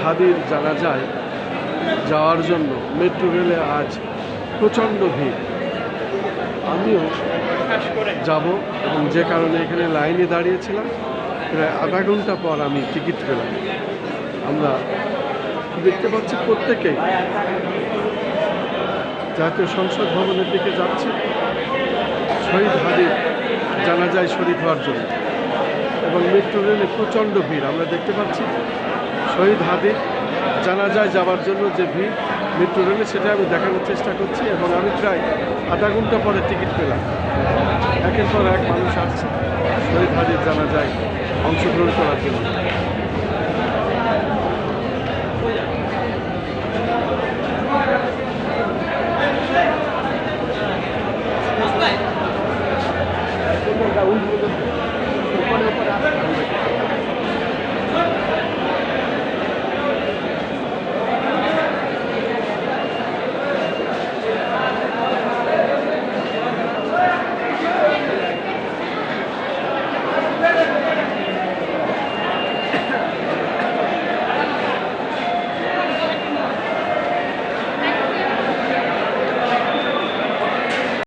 হাদির জানাজায় যাওয়ার জন্য মেট্রো রেলে আজ প্রচণ্ড ভিড়। আমিও যাব এবং যে কারণে এখানে লাইনে দাঁড়িয়েছিলাম, প্রায় আধা ঘন্টা পর আমি টিকিট পেলাম। আমরা দেখতে পাচ্ছি প্রত্যেকেই জাতীয় সংসদ ভবনের দিকে যাচ্ছি শহীদ হাদির জানাজায় শরীক হওয়ার জন্য, এবং মেট্রো রেলে প্রচণ্ড ভিড় আমরা দেখতে পাচ্ছি। শহীদ হাদির জানাজায় যাওয়ার জন্য যে ভিড় মেট্রো রেলে, সেটা আমি দেখানোর চেষ্টা করছি এবং আমি প্রায় আধা ঘন্টা পরে টিকিট পেলাম। একের পর এক মানুষ আসছে শহীদ হাদির জানাজায় অংশগ্রহণ করার জন্য।